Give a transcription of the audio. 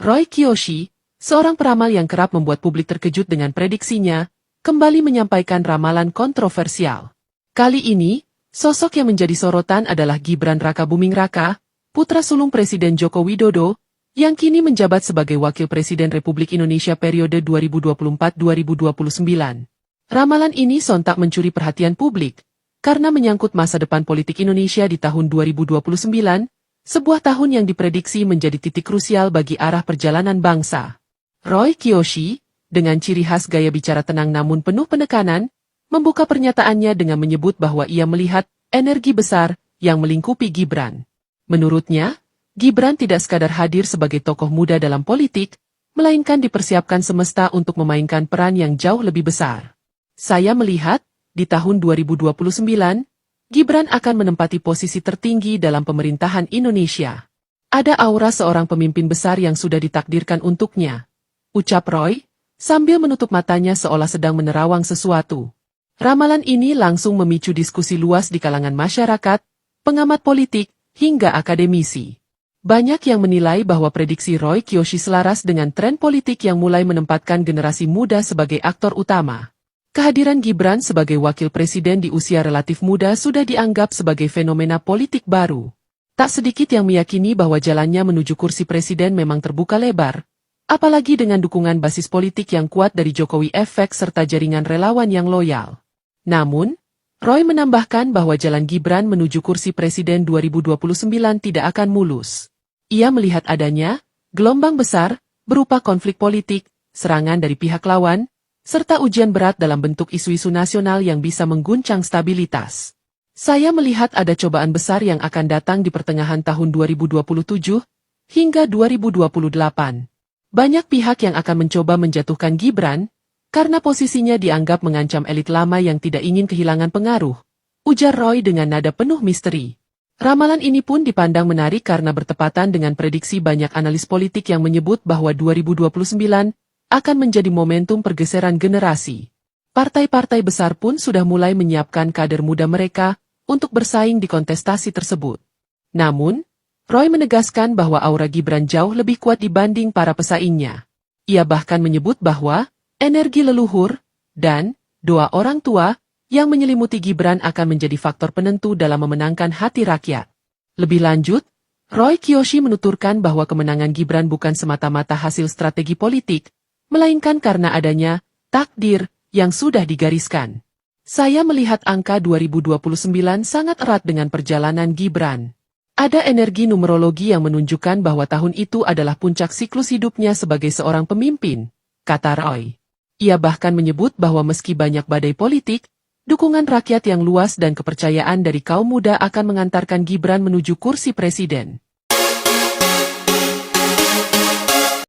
Roy Kiyoshi, seorang peramal yang kerap membuat publik terkejut dengan prediksinya, kembali menyampaikan ramalan kontroversial. Kali ini, sosok yang menjadi sorotan adalah Gibran Rakabuming Raka, putra sulung Presiden Joko Widodo, yang kini menjabat sebagai Wakil Presiden Republik Indonesia periode 2024-2029. Ramalan ini sontak mencuri perhatian publik, karena menyangkut masa depan politik Indonesia di tahun 2029, sebuah tahun yang diprediksi menjadi titik krusial bagi arah perjalanan bangsa. Roy Kiyoshi, dengan ciri khas gaya bicara tenang namun penuh penekanan, membuka pernyataannya dengan menyebut bahwa ia melihat energi besar yang melingkupi Gibran. Menurutnya, Gibran tidak sekadar hadir sebagai tokoh muda dalam politik, melainkan dipersiapkan semesta untuk memainkan peran yang jauh lebih besar. Saya melihat, di tahun 2029, Gibran akan menempati posisi tertinggi dalam pemerintahan Indonesia. Ada aura seorang pemimpin besar yang sudah ditakdirkan untuknya, ucap Roy, sambil menutup matanya seolah sedang menerawang sesuatu. Ramalan ini langsung memicu diskusi luas di kalangan masyarakat, pengamat politik, hingga akademisi. Banyak yang menilai bahwa prediksi Roy Kiyoshi selaras dengan tren politik yang mulai menempatkan generasi muda sebagai aktor utama. Kehadiran Gibran sebagai wakil presiden di usia relatif muda sudah dianggap sebagai fenomena politik baru. Tak sedikit yang meyakini bahwa jalannya menuju kursi presiden memang terbuka lebar, apalagi dengan dukungan basis politik yang kuat dari Jokowi Efek serta jaringan relawan yang loyal. Namun, Roy menambahkan bahwa jalan Gibran menuju kursi presiden 2029 tidak akan mulus. Ia melihat adanya gelombang besar berupa konflik politik, serangan dari pihak lawan, serta ujian berat dalam bentuk isu-isu nasional yang bisa mengguncang stabilitas. Saya melihat ada cobaan besar yang akan datang di pertengahan tahun 2027 hingga 2028. Banyak pihak yang akan mencoba menjatuhkan Gibran, karena posisinya dianggap mengancam elit lama yang tidak ingin kehilangan pengaruh, ujar Roy dengan nada penuh misteri. Ramalan ini pun dipandang menarik karena bertepatan dengan prediksi banyak analis politik yang menyebut bahwa 2029 akan menjadi momentum pergeseran generasi. Partai-partai besar pun sudah mulai menyiapkan kader muda mereka untuk bersaing di kontestasi tersebut. Namun, Roy menegaskan bahwa aura Gibran jauh lebih kuat dibanding para pesaingnya. Ia bahkan menyebut bahwa energi leluhur dan doa orang tua yang menyelimuti Gibran akan menjadi faktor penentu dalam memenangkan hati rakyat. Lebih lanjut, Roy Kiyoshi menuturkan bahwa kemenangan Gibran bukan semata-mata hasil strategi politik, melainkan karena adanya takdir yang sudah digariskan. Saya melihat angka 2029 sangat erat dengan perjalanan Gibran. Ada energi numerologi yang menunjukkan bahwa tahun itu adalah puncak siklus hidupnya sebagai seorang pemimpin, kata Roy. Ia bahkan menyebut bahwa meski banyak badai politik, dukungan rakyat yang luas dan kepercayaan dari kaum muda akan mengantarkan Gibran menuju kursi presiden.